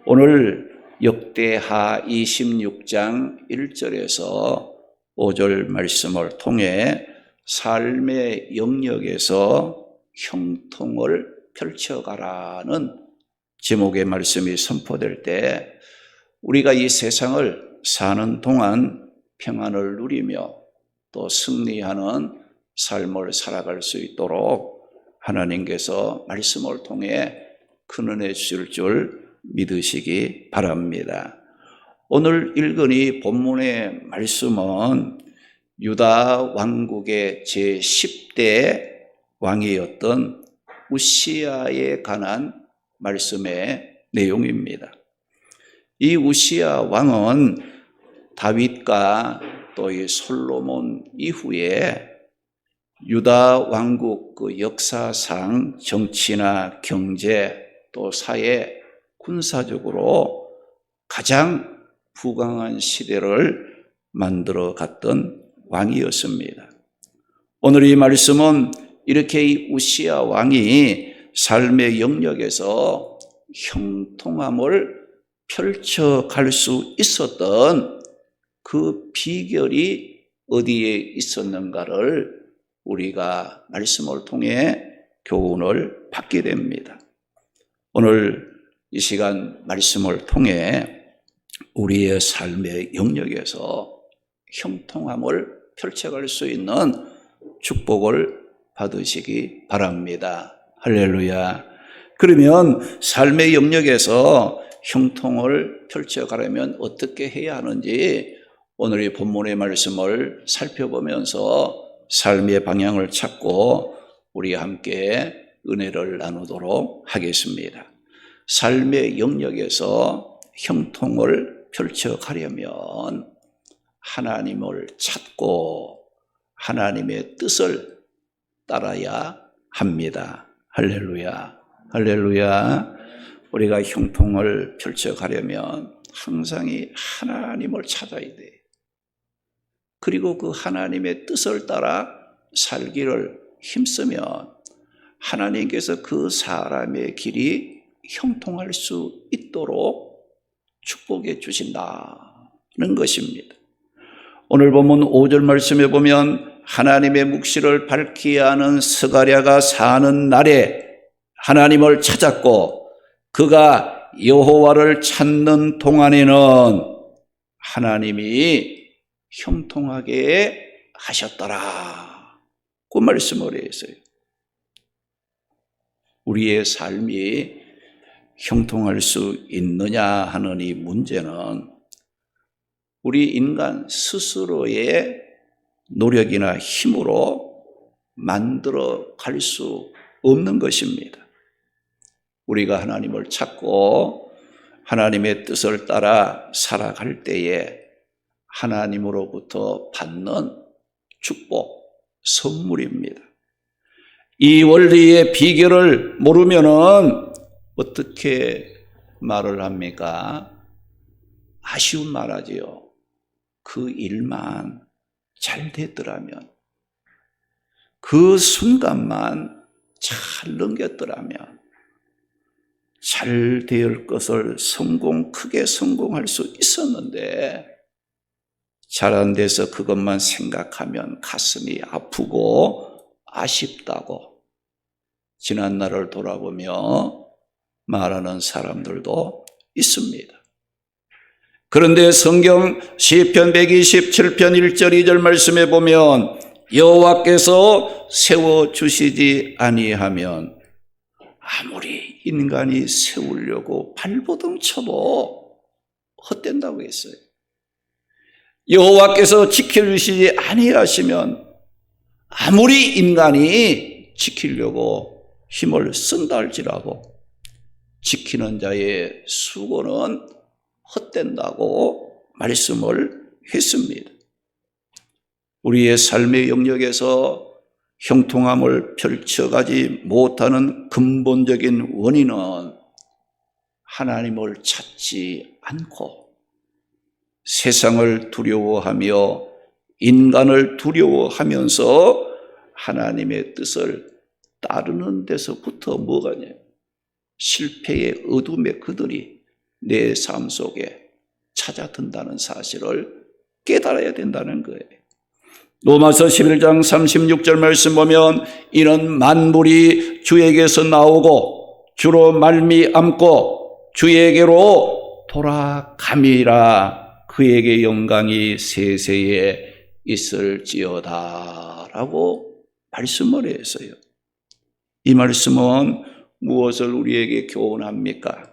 오늘 역대하 26장 1절에서 5절 말씀을 통해 삶의 영역에서 형통을 펼쳐가라는 제목의 말씀이 선포될 때 우리가 이 세상을 사는 동안 평안을 누리며 또 승리하는 삶을 살아갈 수 있도록 하나님께서 말씀을 통해 큰 은혜 주실 줄 믿으시기 바랍니다. 오늘 읽은 이 본문의 말씀은 유다 왕국의 제10대 왕이었던 우시야에 관한 말씀의 내용입니다. 이 우시야 왕은 다윗과 또 이 솔로몬 이후에 유다 왕국 그 역사상 정치나 경제 또 사회 군사적으로 가장 부강한 시대를 만들어 갔던 왕이었습니다. 오늘 이 말씀은 이렇게 이 우시야 왕이 삶의 영역에서 형통함을 펼쳐갈 수 있었던 그 비결이 어디에 있었는가를 우리가 말씀을 통해 교훈을 받게 됩니다. 오늘 이 시간 말씀을 통해 우리의 삶의 영역에서 형통함을 펼쳐갈 수 있는 축복을 받으시기 바랍니다. 할렐루야. 그러면 삶의 영역에서 형통을 펼쳐가려면 어떻게 해야 하는지 오늘 이 본문의 말씀을 살펴보면서 삶의 방향을 찾고 우리 함께 은혜를 나누도록 하겠습니다. 삶의 영역에서 형통을 펼쳐가려면 하나님을 찾고 하나님의 뜻을 따라야 합니다. 할렐루야. 할렐루야. 우리가 형통을 펼쳐가려면 항상 이 하나님을 찾아야 돼. 그리고 그 하나님의 뜻을 따라 살기를 힘쓰면 하나님께서 그 사람의 길이 형통할 수 있도록 축복해 주신다는 것입니다. 오늘 본문 5절 말씀에 보면 하나님의 묵시를 밝히 하는 스가랴가 사는 날에 하나님을 찾았고 그가 여호와를 찾는 동안에는 하나님이 형통하게 하셨더라. 그 말씀을 했어요. 우리의 삶이 형통할 수 있느냐 하는 이 문제는 우리 인간 스스로의 노력이나 힘으로 만들어 갈 수 없는 것입니다. 우리가 하나님을 찾고 하나님의 뜻을 따라 살아갈 때에 하나님으로부터 받는 축복, 선물입니다. 이 원리의 비결을 모르면은 어떻게 말을 합니까? 아쉬운 말하지요. 그 일만 잘 됐더라면, 그 순간만 잘 넘겼더라면, 잘 될 것을 크게 성공할 수 있었는데, 잘 안 돼서 그것만 생각하면 가슴이 아프고 아쉽다고 지난 날을 돌아보며 말하는 사람들도 있습니다. 그런데 성경 시편 127편 1절 2절 말씀에 보면 여호와께서 세워주시지 아니하면 아무리 인간이 세우려고 발버둥 쳐도 헛된다고 했어요. 여호와께서 지켜주시지 아니하시면 아무리 인간이 지키려고 힘을 쓴다 할지라도 지키는 자의 수고는 헛된다고 말씀을 했습니다. 우리의 삶의 영역에서 형통함을 펼쳐가지 못하는 근본적인 원인은 하나님을 찾지 않고 세상을 두려워하며 인간을 두려워하면서 하나님의 뜻을 따르는 데서부터 뭐가냐? 실패의 어둠에 그들이 내 삶 속에 찾아든다는 사실을 깨달아야 된다는 거예요. 로마서 11장 36절 말씀 보면 이는 만물이 주에게서 나오고 주로 말미암고 주에게로 돌아감이라 그에게 영광이 세세에 있을지어다 라고 말씀을 했어요. 이 말씀은 무엇을 우리에게 교훈합니까?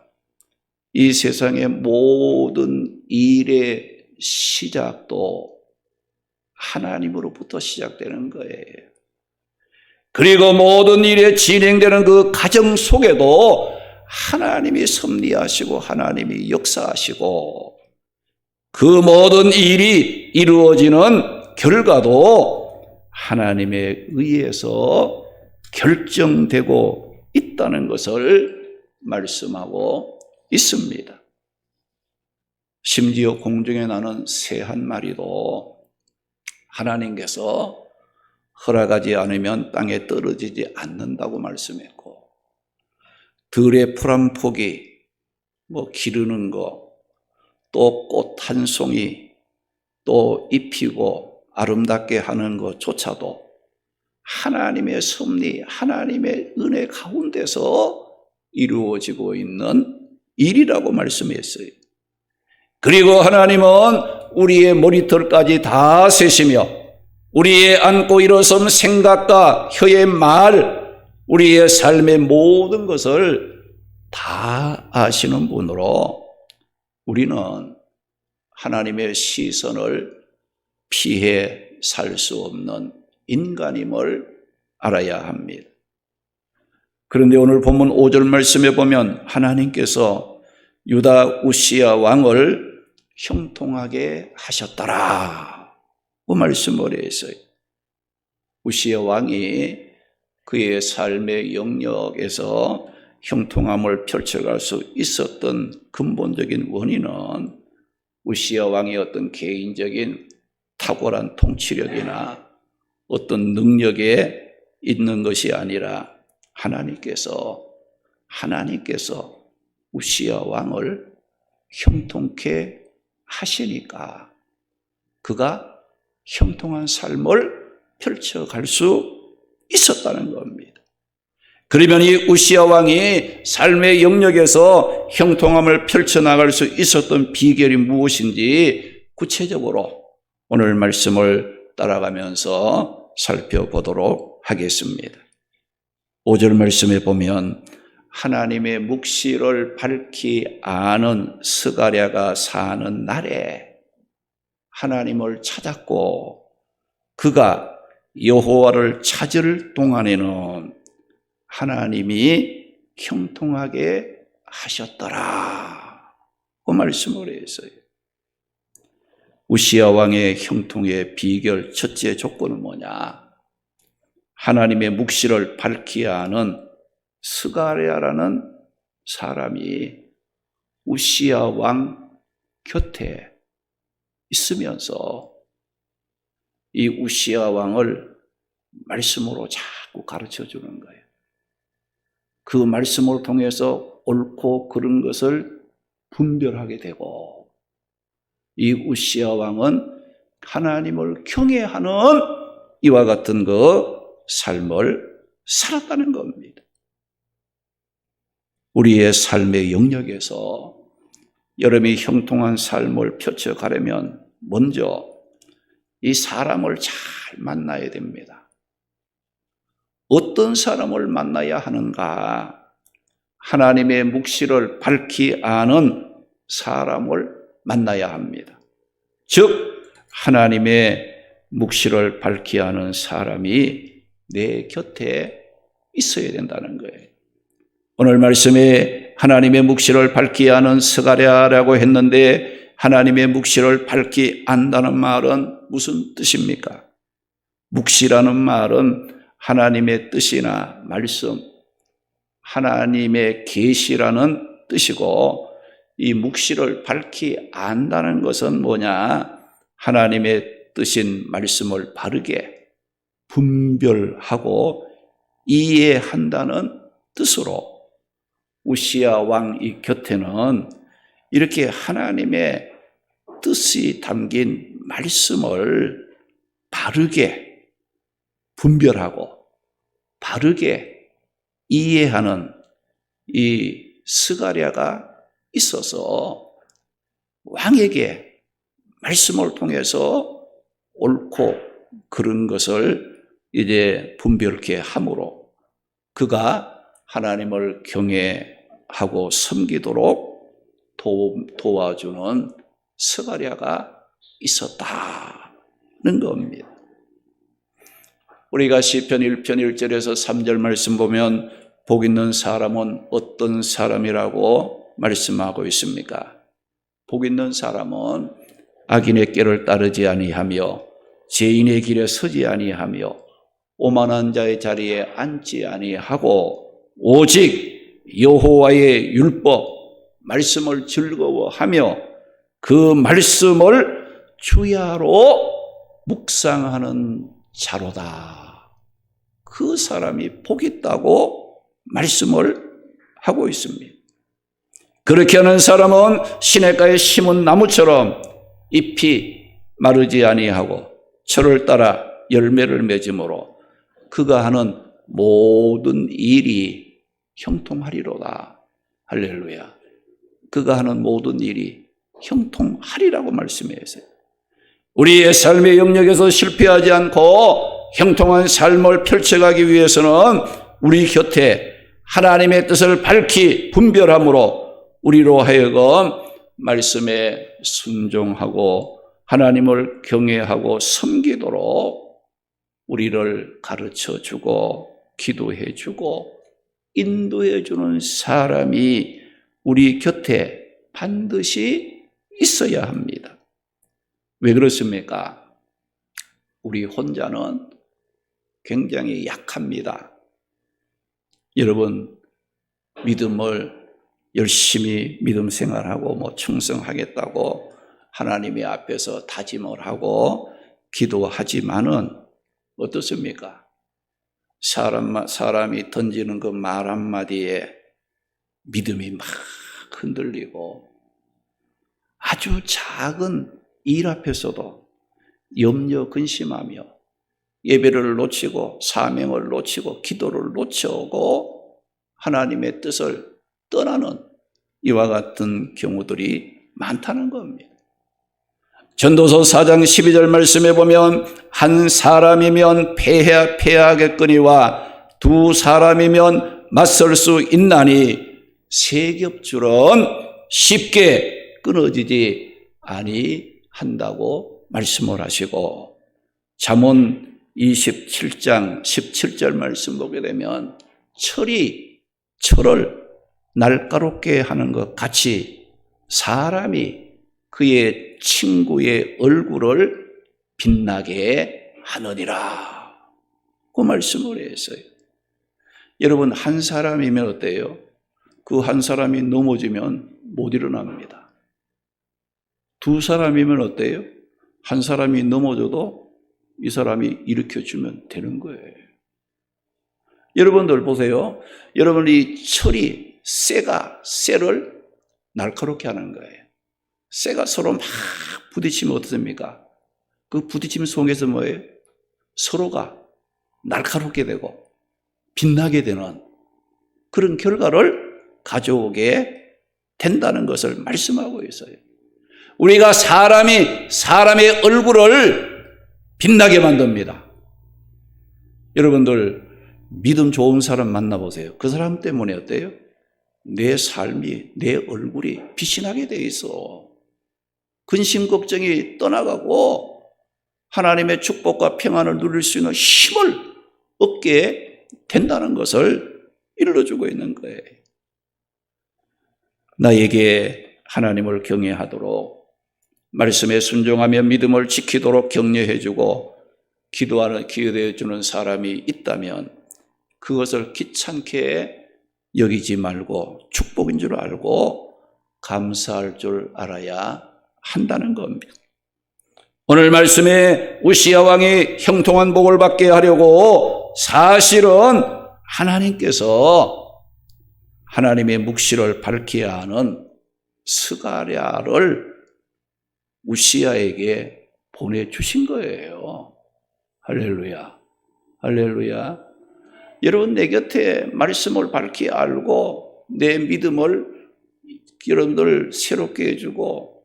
이 세상의 모든 일의 시작도 하나님으로부터 시작되는 거예요. 그리고 모든 일에 진행되는 그 과정 속에도 하나님이 섭리하시고 하나님이 역사하시고 그 모든 일이 이루어지는 결과도 하나님에 의해서 결정되고 있다는 것을 말씀하고 있습니다. 심지어 공중에 나는 새 한 마리도 하나님께서 허락하지 않으면 땅에 떨어지지 않는다고 말씀했고, 들의 풀 한 폭이 기르는 거, 또 꽃 한 송이 또 입히고 아름답게 하는 것조차도 하나님의 섭리, 하나님의 은혜 가운데서 이루어지고 있는 일이라고 말씀했어요. 그리고 하나님은 우리의 머리털까지 다 세시며 우리의 앉고 일어선 생각과 혀의 말, 우리의 삶의 모든 것을 다 아시는 분으로 우리는 하나님의 시선을 피해 살 수 없는 인간임을 알아야 합니다. 그런데 오늘 본문 5절 말씀에 보면 하나님께서 유다 우시야 왕을 형통하게 하셨더라 그 말씀을 했어요. 우시야 왕이 그의 삶의 영역에서 형통함을 펼쳐갈 수 있었던 근본적인 원인은 우시야 왕의 어떤 개인적인 탁월한 통치력이나 어떤 능력에 있는 것이 아니라 하나님께서 우시야 왕을 형통케 하시니까 그가 형통한 삶을 펼쳐갈 수 있었다는 겁니다. 그러면 이 우시야 왕이 삶의 영역에서 형통함을 펼쳐나갈 수 있었던 비결이 무엇인지 구체적으로 오늘 말씀을 따라가면서 살펴보도록 하겠습니다. 5절 말씀에 보면 하나님의 묵시를 밝히 아는 스가랴가 사는 날에 하나님을 찾았고 그가 여호와를 찾을 동안에는 하나님이 형통하게 하셨더라 그 말씀을 했어요. 우시야 왕의 형통의 비결 첫째 조건은 뭐냐? 하나님의 묵시를 밝히 아는 스가랴라는 사람이 우시야 왕 곁에 있으면서 이 우시야 왕을 말씀으로 자꾸 가르쳐 주는 거예요. 그 말씀을 통해서 옳고 그른 것을 분별하게 되고 이 우시야 왕은 하나님을 경외하는 이와 같은 그 삶을 살았다는 겁니다. 우리의 삶의 영역에서 여러분이 형통한 삶을 펼쳐가려면 먼저 이 사람을 잘 만나야 됩니다. 어떤 사람을 만나야 하는가? 하나님의 묵시를 밝히 아는 사람을 만나야 합니다. 즉 하나님의 묵시를 밝히 아는 사람이 내 곁에 있어야 된다는 거예요. 오늘 말씀에 하나님의 묵시를 밝히 아는 스가랴라고 했는데 하나님의 묵시를 밝히 안다는 말은 무슨 뜻입니까? 묵시라는 말은 하나님의 뜻이나 말씀, 하나님의 계시라는 뜻이고 이 묵시를 밝히 안다는 것은 뭐냐? 하나님의 뜻인 말씀을 바르게 분별하고 이해한다는 뜻으로 우시야 왕 이 곁에는 이렇게 하나님의 뜻이 담긴 말씀을 바르게 분별하고 바르게 이해하는 이 스가랴가 있어서 왕에게 말씀을 통해서 옳고 그른 것을 이제 분별케 함으로 그가 하나님을 경외하고 섬기도록 도와주는 스가랴가 있었다는 겁니다. 우리가 시편 1편 1절에서 3절 말씀 보면 복 있는 사람은 어떤 사람이라고 말씀하고 있습니까? 복 있는 사람은 악인의 길을 따르지 아니하며 죄인의 길에 서지 아니하며 오만한 자의 자리에 앉지 아니하고 오직 여호와의 율법 말씀을 즐거워하며 그 말씀을 주야로 묵상하는 자로다. 그 사람이 복 있다고 말씀을 하고 있습니다. 그렇게 하는 사람은 시냇가에 심은 나무처럼 잎이 마르지 아니하고 철을 따라 열매를 맺음으로 그가 하는 모든 일이 형통하리로다. 할렐루야. 그가 하는 모든 일이 형통하리라고 말씀했어요. 우리의 삶의 영역에서 실패하지 않고 형통한 삶을 펼쳐가기 위해서는 우리 곁에 하나님의 뜻을 밝히 분별함으로 우리로 하여금 말씀에 순종하고 하나님을 경외하고 섬기도록 우리를 가르쳐주고 기도해주고 인도해주는 사람이 우리 곁에 반드시 있어야 합니다. 왜 그렇습니까? 우리 혼자는 굉장히 약합니다. 여러분, 믿음을 열심히 믿음 생활하고 충성하겠다고 하나님의 앞에서 다짐을 하고 기도하지만은 어떻습니까? 사람이 던지는 그 말 한마디에 믿음이 막 흔들리고 아주 작은 일 앞에서도 염려 근심하며 예배를 놓치고 사명을 놓치고 기도를 놓치고 하나님의 뜻을 떠나는 이와 같은 경우들이 많다는 겁니다. 전도서 4장 12절 말씀에 보면 한 사람이면 패하겠거니와 두 사람이면 맞설 수 있나니 세 겹줄은 쉽게 끊어지지 아니한다고 말씀을 하시고 잠언 27장 17절 말씀 보게 되면 철이 철을 날카롭게 하는 것 같이 사람이 그의 친구의 얼굴을 빛나게 하느니라 그 말씀을 했어요. 여러분, 한 사람이면 어때요? 그 한 사람이 넘어지면 못 일어납니다. 두 사람이면 어때요? 한 사람이 넘어져도 이 사람이 일으켜주면 되는 거예요. 여러분들 보세요. 여러분, 이 철이 쇠를 날카롭게 하는 거예요. 쇠가 서로 막 부딪히면 어떻습니까? 그 부딪힘 속에서 뭐예요? 서로가 날카롭게 되고 빛나게 되는 그런 결과를 가져오게 된다는 것을 말씀하고 있어요. 우리가 사람의 얼굴을 빛나게 만듭니다. 여러분들 믿음 좋은 사람 만나보세요. 그 사람 때문에 어때요? 내 삶이, 내 얼굴이 빛이 나게 돼 있어. 근심 걱정이 떠나가고 하나님의 축복과 평안을 누릴 수 있는 힘을 얻게 된다는 것을 일러주고 있는 거예요. 나에게 하나님을 경외하도록 말씀에 순종하며 믿음을 지키도록 격려해주고 기도해주는 사람이 있다면 그것을 귀찮게 여기지 말고 축복인 줄 알고 감사할 줄 알아야 한다는 겁니다. 오늘 말씀에 우시야 왕이 형통한 복을 받게 하려고 사실은 하나님께서 하나님의 묵시를 밝혀야 하는 스가랴를 우시야에게 보내주신 거예요. 할렐루야. 할렐루야. 여러분, 내 곁에 말씀을 밝히 알고 내 믿음을 여러분들 새롭게 해주고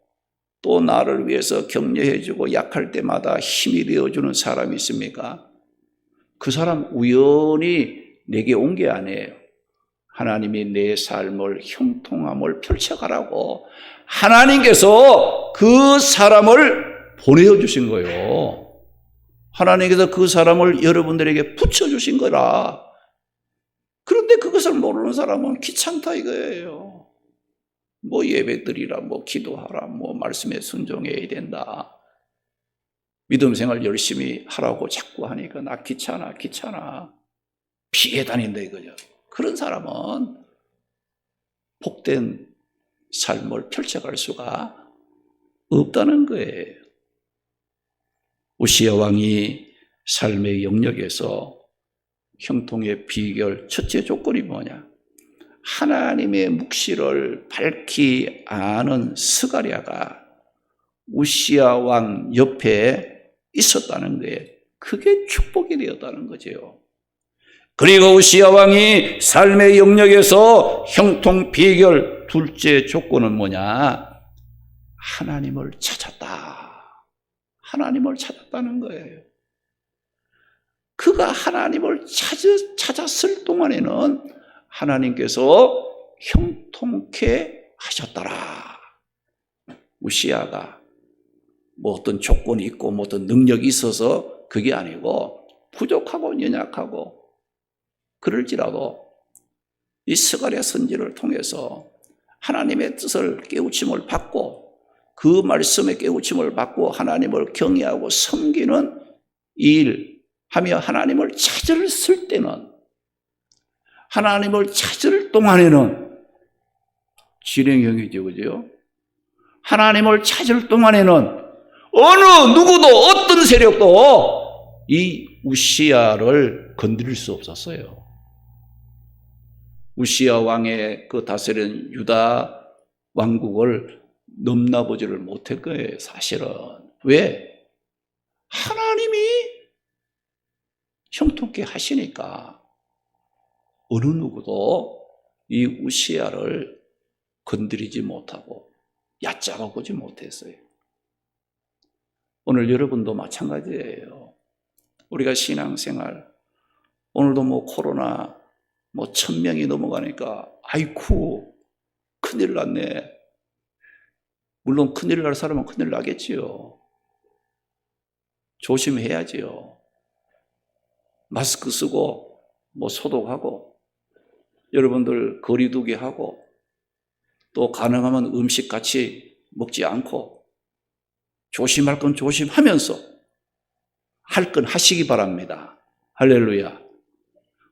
또 나를 위해서 격려해주고 약할 때마다 힘이 되어주는 사람이 있습니까? 그 사람 우연히 내게 온 게 아니에요. 하나님이 내 삶을 형통함을 펼쳐가라고 하나님께서 그 사람을 보내주신 거예요. 하나님께서 그 사람을 여러분들에게 붙여주신 거라. 그런데 그것을 모르는 사람은 귀찮다 이거예요. 뭐 예배드리라, 뭐 기도하라, 뭐 말씀에 순종해야 된다. 믿음 생활 열심히 하라고 자꾸 하니까 나 귀찮아. 피해 다닌다 이거죠. 그런 사람은 복된 삶을 펼쳐갈 수가 없다는 거예요. 우시야 왕이 삶의 영역에서 형통의 비결 첫째 조건이 뭐냐? 하나님의 묵시를 밝히 아는 스가랴가 우시야 왕 옆에 있었다는 거예요. 그게 축복이 되었다는 거죠. 그리고 우시야 왕이 삶의 영역에서 형통 비결 둘째 조건은 뭐냐? 하나님을 찾았다. 하나님을 찾았다는 거예요. 그가 하나님을 찾았을 동안에는 하나님께서 형통케 하셨더라. 우시야가 뭐 어떤 조건이 있고 뭐 어떤 능력이 있어서 그게 아니고 부족하고 연약하고 그럴지라도 이 스가랴 선지를 통해서 하나님의 뜻을 깨우침을 받고 그 말씀의 깨우침을 받고 하나님을 경외하고 섬기는 일 하며 하나님을 찾을 때는 하나님을 찾을 동안에는 진행형이죠, 그죠? 하나님을 찾을 동안에는 어느 누구도 어떤 세력도 이 우시야를 건드릴 수 없었어요. 우시야 왕의 그 다스리는 유다 왕국을 넘나보지를 못할 거예요, 사실은. 왜? 하나님이 형통케 하시니까 어느 누구도 이 우시야를 건드리지 못하고 얕잡아 보지 못했어요. 오늘 여러분도 마찬가지예요. 우리가 신앙생활, 오늘도 뭐 코로나 1000명이 넘어가니까 아이쿠 큰일 났네. 물론 큰일 날 사람은 큰일 나겠지요. 조심해야지요. 마스크 쓰고 소독하고 여러분들 거리 두기 하고 또 가능하면 음식 같이 먹지 않고 조심할 건 조심하면서 할 건 하시기 바랍니다. 할렐루야.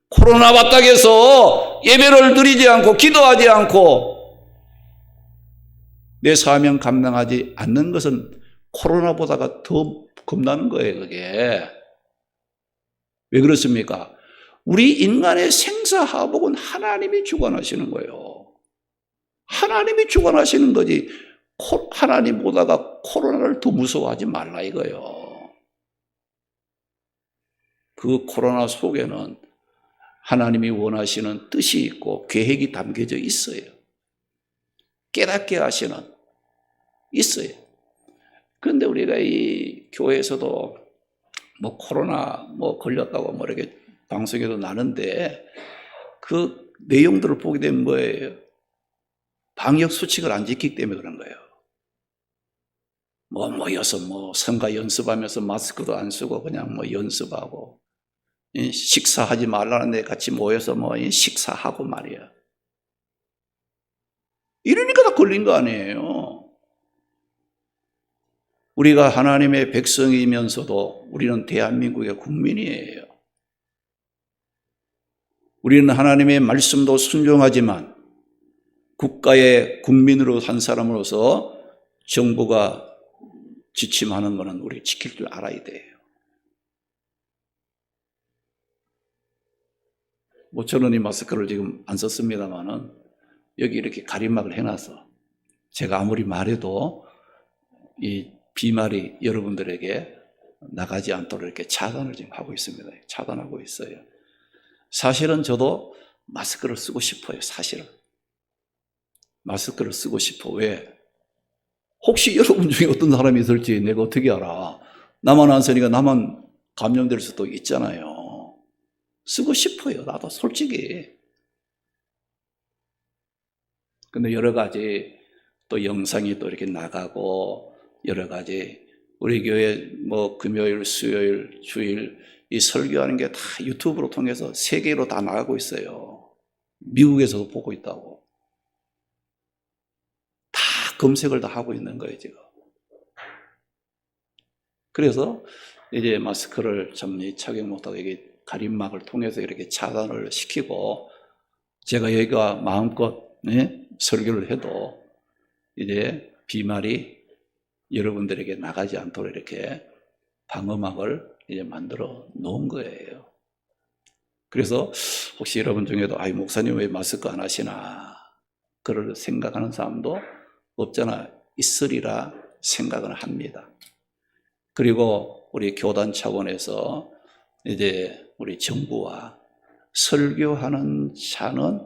코로나 왔다고 해서 예배를 드리지 않고 기도하지 않고 내 사명 감당하지 않는 것은 코로나보다가 더 겁나는 거예요, 그게. 왜 그렇습니까? 우리 인간의 생사하복은 하나님이 주관하시는 거예요. 하나님이 주관하시는 거지 하나님보다가 코로나를 더 무서워하지 말라 이거예요. 그 코로나 속에는 하나님이 원하시는 뜻이 있고 계획이 담겨져 있어요. 깨닫게 하시는 있어요. 그런데 우리가 이 교회에서도 코로나 걸렸다고 이렇게 방송에도 나는데 그 내용들을 보게 되면 뭐예요? 방역 수칙을 안 지키기 때문에 그런 거예요. 모여서 성가 연습하면서 마스크도 안 쓰고 그냥 연습하고 식사하지 말라는데 같이 모여서 식사하고 말이야. 이러니까 다 걸린 거 아니에요. 우리가 하나님의 백성이면서도 우리는 대한민국의 국민이에요. 우리는 하나님의 말씀도 순종하지만 국가의 국민으로 산 사람으로서 정부가 지침하는 것은 우리 지킬 줄 알아야 돼요. 저는 이 마스크를 지금 안 썼습니다만은 여기 이렇게 가림막을 해놔서 제가 아무리 말해도 이 비말이 여러분들에게 나가지 않도록 이렇게 차단을 지금 하고 있습니다. 차단하고 있어요. 사실은 저도 마스크를 쓰고 싶어요. 사실은 마스크를 쓰고 싶어. 왜? 혹시 여러분 중에 어떤 사람이 있을지 내가 어떻게 알아? 나만 안 쓰니까 나만 감염될 수도 있잖아요. 쓰고 싶어요. 나도 솔직히. 근데 여러 가지 또 영상이 또 이렇게 나가고 여러 가지 우리 교회 뭐 금요일, 수요일, 주일 이 설교하는 게 다 유튜브로 통해서 세계로 다 나가고 있어요. 미국에서도 보고 있다고. 다 검색을 다 하고 있는 거예요, 지금. 그래서 이제 마스크를 참 착용 못하고 이게 가림막을 통해서 이렇게 차단을 시키고 제가 여기가 마음껏 설교를 해도 이제 비말이 여러분들에게 나가지 않도록 이렇게 방어막을 이제 만들어 놓은 거예요. 그래서 혹시 여러분 중에도 목사님 왜 마스크 안 하시나 그럴 생각하는 사람도 없잖아. 있으리라 생각을 합니다. 그리고 우리 교단 차원에서 이제 우리 정부와 설교하는 자는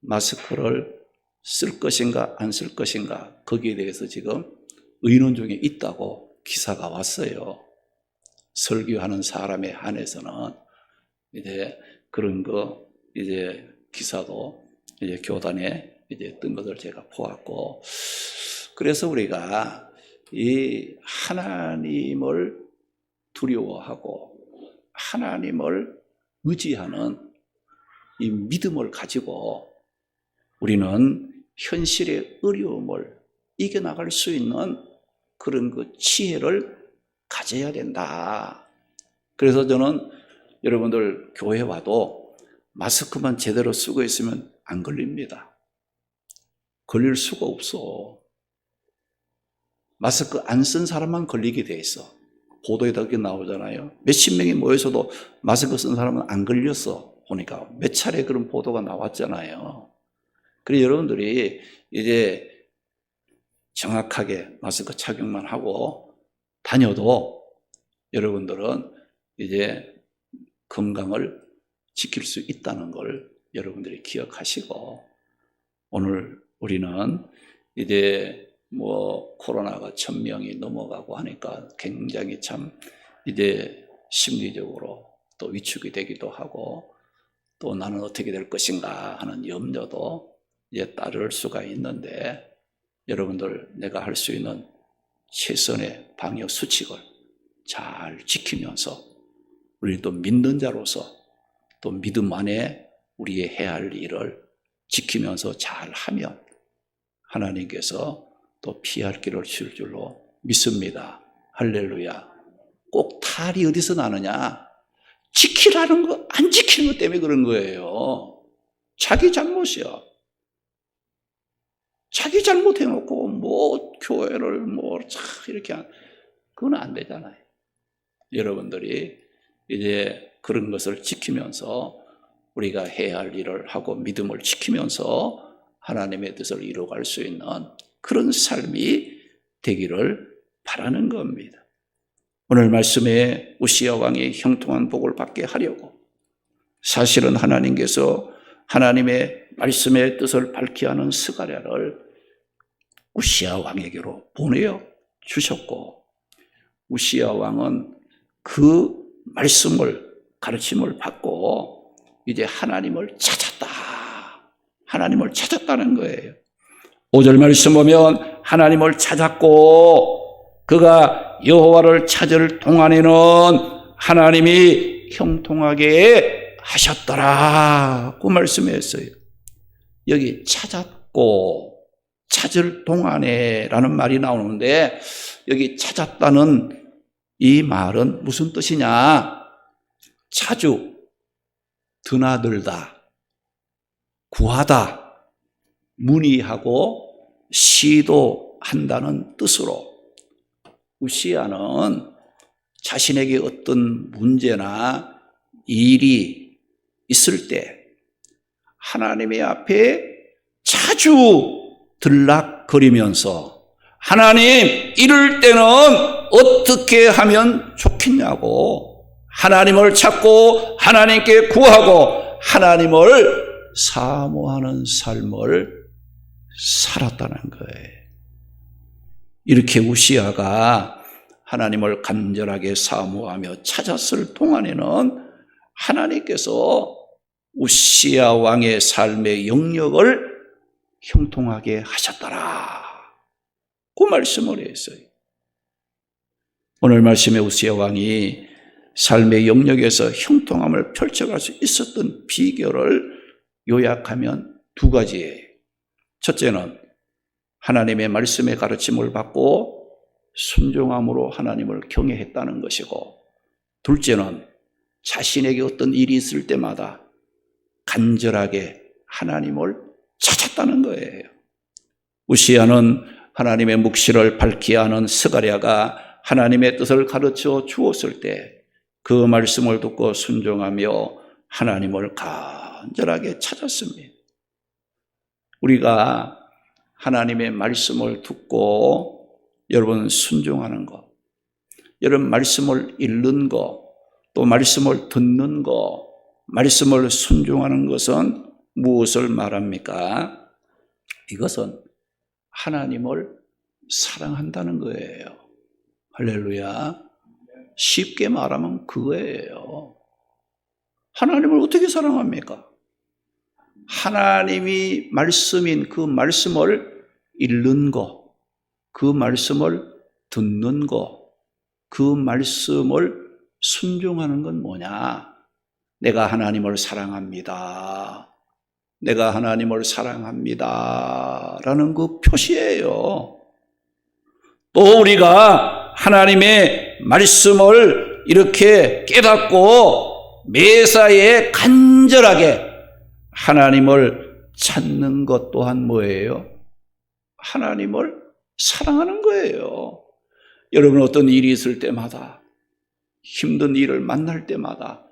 마스크를 쓸 것인가 안 쓸 것인가 거기에 대해서 지금 의논 중에 있다고 기사가 왔어요. 설교하는 사람에 한해서는 이제 그런 거 이제 기사도 이제 교단에 이제 뜬 것을 제가 보았고, 그래서 우리가 이 하나님을 두려워하고 하나님을 의지하는 이 믿음을 가지고 우리는 현실의 어려움을 이겨나갈 수 있는 그런 그 지혜를 가져야 된다. 그래서 저는 여러분들 교회 와도 마스크만 제대로 쓰고 있으면 안 걸립니다. 걸릴 수가 없어. 마스크 안 쓴 사람만 걸리게 돼 있어. 보도에 그렇게 나오잖아요. 몇십 명이 모여서도 마스크 쓴 사람은 안 걸렸어. 보니까 몇 차례 그런 보도가 나왔잖아요. 그래서 여러분들이 이제 정확하게 마스크 착용만 하고 다녀도 여러분들은 이제 건강을 지킬 수 있다는 걸 여러분들이 기억하시고, 오늘 우리는 이제 뭐 코로나가 1000명이 넘어가고 하니까 굉장히 참 이제 심리적으로 또 위축이 되기도 하고 또 나는 어떻게 될 것인가 하는 염려도 이제 따를 수가 있는데, 여러분들 내가 할 수 있는 최선의 방역 수칙을 잘 지키면서 우리 또 믿는 자로서 또 믿음 안에 우리의 해야 할 일을 지키면서 잘 하면 하나님께서 또 피할 길을 줄 줄로 믿습니다. 할렐루야. 꼭 탈이 어디서 나느냐? 지키라는 거, 안 지키는 것 때문에 그런 거예요. 자기 잘못이야. 자기 잘못해놓고 뭐 교회를 뭐 이렇게 그건 안 되잖아요. 여러분들이 이제 그런 것을 지키면서 우리가 해야 할 일을 하고 믿음을 지키면서 하나님의 뜻을 이루어갈 수 있는 그런 삶이 되기를 바라는 겁니다. 오늘 말씀에 우시야 왕이 형통한 복을 받게 하려고 사실은 하나님께서 하나님의 말씀의 뜻을 밝게 하는 스가랴를 우시야 왕에게로 보내어 주셨고, 우시야 왕은 그 말씀을 가르침을 받고 이제 하나님을 찾았다. 하나님을 찾았다는 거예요. 5절 말씀 보면 하나님을 찾았고 그가 여호와를 찾을 동안에는 하나님이 형통하게 하셨더라 그 말씀했어요. 여기 찾았고 찾을 동안에 라는 말이 나오는데, 여기 찾았다는 이 말은 무슨 뜻이냐? 자주 드나들다, 구하다, 문의하고 시도한다는 뜻으로 우시야는 자신에게 어떤 문제나 일이 있을 때 하나님의 앞에 자주 들락 들락거리면서 하나님, 이럴 때는 어떻게 하면 좋겠냐고 하나님을 찾고 하나님께 구하고 하나님을 사모하는 삶을 살았다는 거예요. 이렇게 우시아가 하나님을 간절하게 사모하며 찾았을 동안에는 하나님께서 우시아 왕의 삶의 영역을 형통하게 하셨더라. 그 말씀을 했어요. 오늘 말씀에 우시아 왕이 삶의 영역에서 형통함을 펼쳐갈 수 있었던 비결을 요약하면 두 가지예요. 첫째는 하나님의 말씀의 가르침을 받고 순종함으로 하나님을 경외했다는 것이고, 둘째는 자신에게 어떤 일이 있을 때마다 간절하게 하나님을 찾았다는 거예요. 우시아는 하나님의 묵시를 밝히 아는 스가랴가 하나님의 뜻을 가르쳐 주었을 때 그 말씀을 듣고 순종하며 하나님을 간절하게 찾았습니다. 우리가 하나님의 말씀을 듣고 여러분 순종하는 것, 여러분 말씀을 읽는 것, 또 말씀을 듣는 것, 말씀을 순종하는 것은 무엇을 말합니까? 이것은 하나님을 사랑한다는 거예요. 할렐루야. 쉽게 말하면 그거예요. 하나님을 어떻게 사랑합니까? 하나님이 말씀인 그 말씀을 읽는 것, 그 말씀을 듣는 것, 그 말씀을 순종하는 건 뭐냐? 내가 하나님을 사랑합니다. 내가 하나님을 사랑합니다. 라는 그 표시예요. 또 우리가 하나님의 말씀을 이렇게 깨닫고 매사에 간절하게 하나님을 찾는 것 또한 뭐예요? 하나님을 사랑하는 거예요. 여러분 어떤 일이 있을 때마다, 힘든 일을 만날 때마다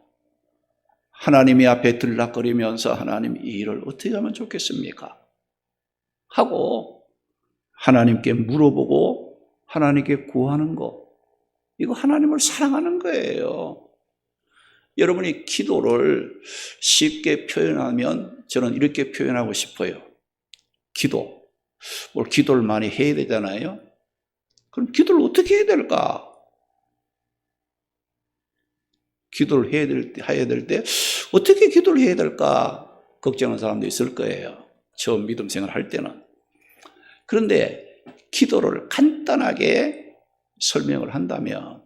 하나님의 앞에 들락거리면서 하나님, 이 일을 어떻게 하면 좋겠습니까? 하고 하나님께 물어보고 하나님께 구하는 거, 이거 하나님을 사랑하는 거예요. 여러분이 기도를 쉽게 표현하면 저는 이렇게 표현하고 싶어요. 기도. 뭘 기도를 많이 해야 되잖아요. 그럼 기도를 어떻게 해야 될까? 기도를 해야 될 때 어떻게 기도를 해야 될까? 걱정하는 사람도 있을 거예요. 처음 믿음 생활 할 때는. 그런데 기도를 간단하게 설명을 한다면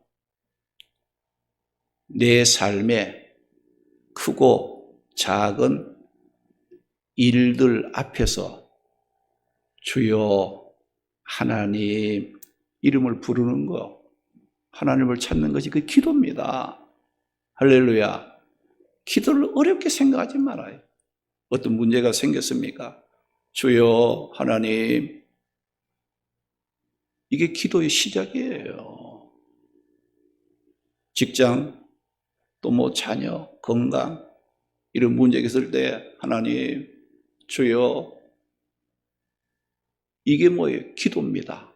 내 삶에 크고 작은 일들 앞에서 주여 하나님 이름을 부르는 거, 하나님을 찾는 것이 그 기도입니다. 할렐루야. 기도를 어렵게 생각하지 말아요. 어떤 문제가 생겼습니까? 주여 하나님, 이게 기도의 시작이에요. 직장, 또 뭐 자녀, 건강, 이런 문제가 있을 때 하나님, 주여, 이게 뭐예요? 기도입니다.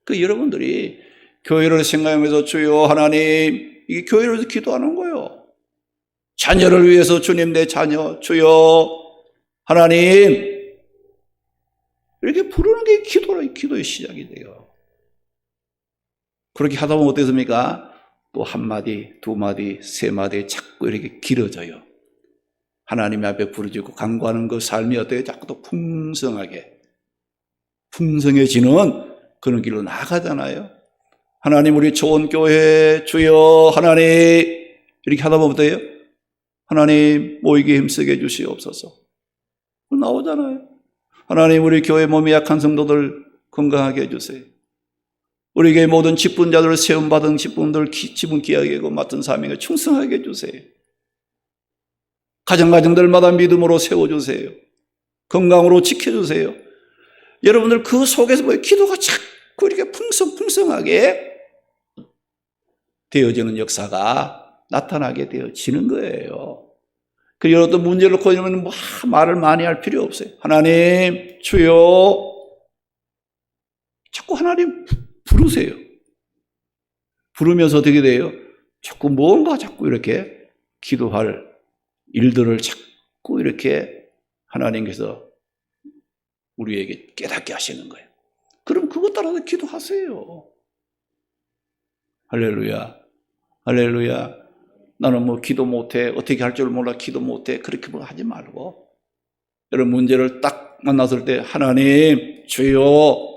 그 여러분들이 교회를 생각하면서 주여 하나님, 이게 교회에서 기도하는 거예요. 자녀를 위해서 주님 내 자녀, 주여 하나님, 이렇게 부르는 게 기도의 시작이 돼요. 그렇게 하다 보면 어떻습니까? 또 한마디, 두마디, 세마디 자꾸 이렇게 길어져요. 하나님 앞에 부르짖고 간구하는 그 삶이 어때요? 자꾸 더 풍성해지는 그런 길로 나가잖아요. 하나님 우리 좋은 교회 주여 하나님, 이렇게 하다 보면 어때요? 하나님 모이게 힘쓰게 해주시옵소서. 나오잖아요. 하나님 우리 교회 몸이 약한 성도들 건강하게 해주세요. 우리 교회 모든 직분자들을 세움받은 직분들 지분 기하게 하고 맡은 사명에 충성하게 해주세요. 가정들마다 믿음으로 세워주세요. 건강으로 지켜주세요. 여러분들 그 속에서 뭐 기도가 자꾸 이렇게 풍성하게 되어지는 역사가 나타나게 되어지는 거예요. 그리고 어떤 문제를 놓고 이러면 말을 많이 할 필요 없어요. 하나님, 주여, 자꾸 하나님 부르세요. 부르면서 어떻게 돼요? 자꾸 뭔가 자꾸 이렇게 기도할 일들을 자꾸 이렇게 하나님께서 우리에게 깨닫게 하시는 거예요. 그럼 그것 따라서 기도하세요. 할렐루야. 할렐루야. 나는 뭐 기도 못해. 어떻게 할 줄 몰라. 기도 못해. 그렇게 뭐 하지 말고. 여러분 문제를 딱 만났을 때 하나님 주여.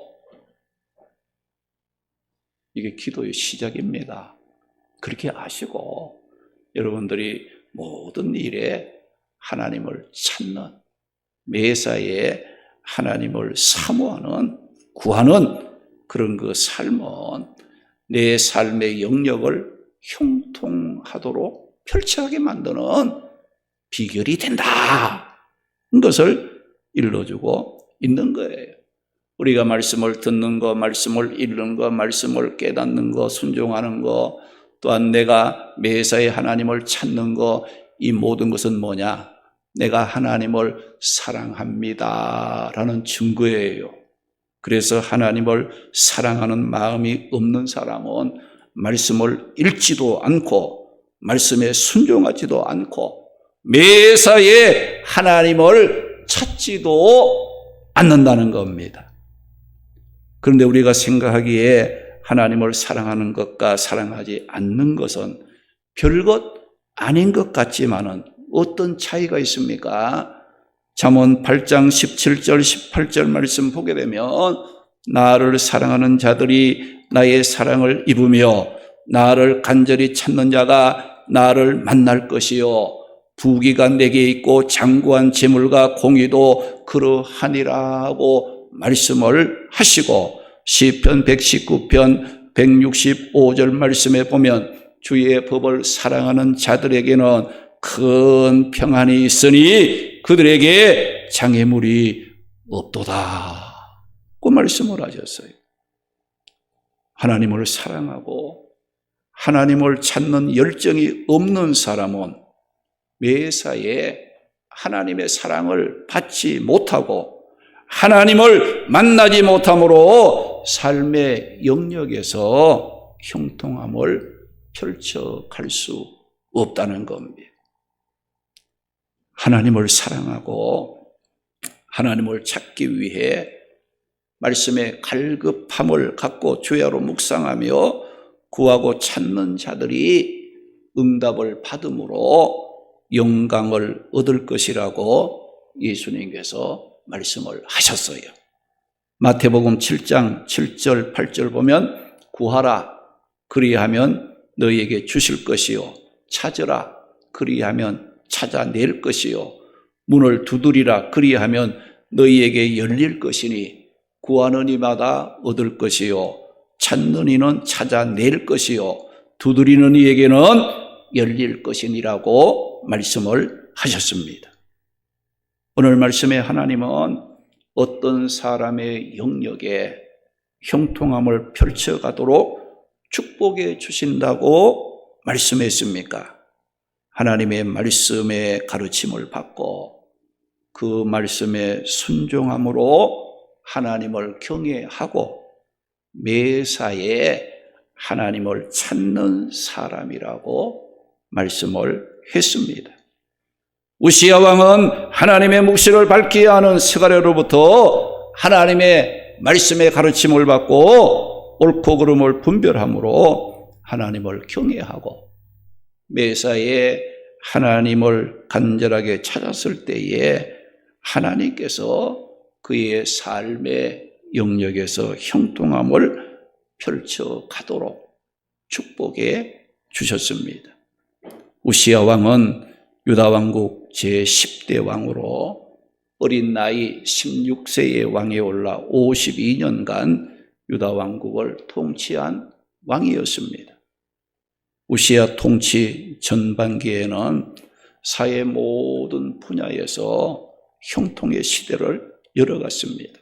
이게 기도의 시작입니다. 그렇게 아시고 여러분들이 모든 일에 하나님을 찾는 매사에 하나님을 사모하는 구하는 그런 그 삶은 내 삶의 영역을 형통하도록 펼쳐가게 만드는 비결이 된다. 이것을 일러주고 있는 거예요. 우리가 말씀을 듣는 거, 말씀을 읽는 거, 말씀을 깨닫는 거, 순종하는 거, 또한 내가 매사에 하나님을 찾는 거, 이 모든 것은 뭐냐? 내가 하나님을 사랑합니다 라는 증거예요. 그래서 하나님을 사랑하는 마음이 없는 사람은 말씀을 읽지도 않고 말씀에 순종하지도 않고 매사에 하나님을 찾지도 않는다는 겁니다. 그런데 우리가 생각하기에 하나님을 사랑하는 것과 사랑하지 않는 것은 별것 아닌 것 같지만은 어떤 차이가 있습니까? 잠언 8장 17절 18절 말씀 보게 되면 나를 사랑하는 자들이 나의 사랑을 입으며 나를 간절히 찾는 자가 나를 만날 것이요 부귀가 내게 있고 장구한 재물과 공의도 그러하니라고 말씀을 하시고 시편 119편 165절 말씀에 보면 주의 법을 사랑하는 자들에게는 큰 평안이 있으니 그들에게 장애물이 없도다. 그 말씀을 하셨어요. 하나님을 사랑하고 하나님을 찾는 열정이 없는 사람은 매사에 하나님의 사랑을 받지 못하고 하나님을 만나지 못함으로 삶의 영역에서 형통함을 펼쳐갈 수 없다는 겁니다. 하나님을 사랑하고 하나님을 찾기 위해 말씀의 갈급함을 갖고 주야로 묵상하며 구하고 찾는 자들이 응답을 받음으로 영광을 얻을 것이라고 예수님께서 말씀을 하셨어요. 마태복음 7장 7절 8절 보면 구하라 그리하면 너희에게 주실 것이요 찾으라 그리하면 찾아낼 것이요 문을 두드리라 그리하면 너희에게 열릴 것이니 구하는 이마다 얻을 것이요 찾는 이는 찾아낼 것이요 두드리는 이에게는 열릴 것이니라고 말씀을 하셨습니다. 오늘 말씀에 하나님은 어떤 사람의 영역에 형통함을 펼쳐가도록 축복해 주신다고 말씀했습니까? 하나님의 말씀의 가르침을 받고 그 말씀에 순종함으로 하나님을 경외하고 매사에 하나님을 찾는 사람이라고 말씀을 했습니다. 우시야 왕은 하나님의 묵시를 밝게 하는 스가랴로부터 하나님의 말씀의 가르침을 받고 옳고 그름을 분별함으로 하나님을 경외하고 매사에 하나님을 간절하게 찾았을 때에 하나님께서 그의 삶의 영역에서 형통함을 펼쳐가도록 축복해 주셨습니다. 우시야 왕은 유다 왕국 제10대 왕으로 어린 나이 16세의 왕에 올라 52년간 유다 왕국을 통치한 왕이었습니다. 우시야 통치 전반기에는 사회 모든 분야에서 형통의 시대를 열어갔습니다.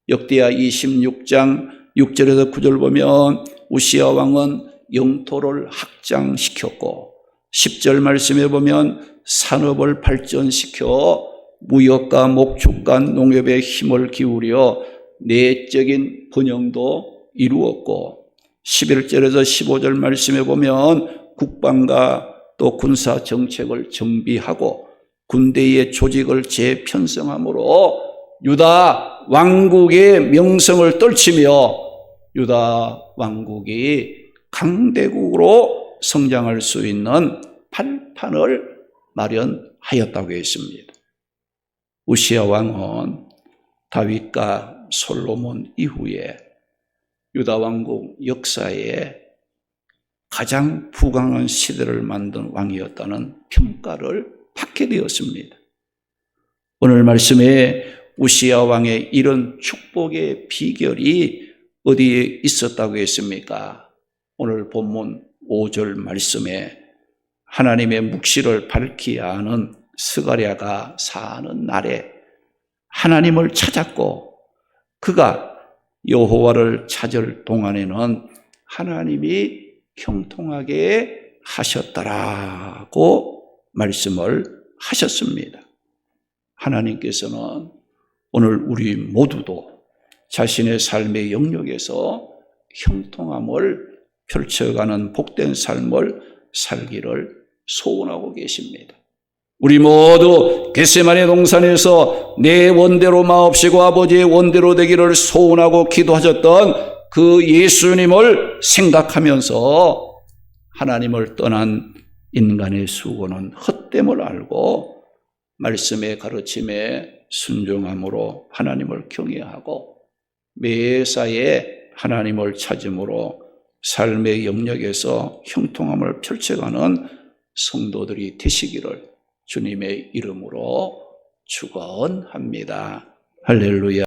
역대하 26장 6절에서 9절 보면 우시야 왕은 영토를 확장시켰고 10절 말씀에 보면 산업을 발전시켜 무역과 목축과 농업에 힘을 기울여 내적인 번영도 이루었고 11절에서 15절 말씀에 보면 국방과 또 군사 정책을 정비하고 군대의 조직을 재편성함으로 유다 왕국의 명성을 떨치며 유다 왕국이 강대국으로 성장할 수 있는 발판을 마련하였다고 했습니다. 우시야 왕은 다윗과 솔로몬 이후에 유다 왕국 역사에 가장 부강한 시대를 만든 왕이었다는 평가를 받게 되었습니다. 오늘 말씀에 우시야 왕의 이런 축복의 비결이 어디에 있었다고 했습니까? 오늘 본문 5절 말씀에 하나님의 묵시를 밝히 아는 스가랴가 사는 날에 하나님을 찾았고 그가 여호와를 찾을 동안에는 하나님이 형통하게 하셨더라고 말씀을 하셨습니다. 하나님께서는 오늘 우리 모두도 자신의 삶의 영역에서 형통함을 펼쳐가는 복된 삶을 살기를 소원하고 계십니다. 우리 모두 겟세마네 동산에서 내 원대로 마옵시고 아버지의 원대로 되기를 소원하고 기도하셨던 그 예수님을 생각하면서 하나님을 떠난 인간의 수고는 헛됨을 알고 말씀의 가르침에 순종함으로 하나님을 경외하고 매사에 하나님을 찾음으로 삶의 영역에서 형통함을 펼쳐가는 성도들이 되시기를 주님의 이름으로 축원합니다. 할렐루야.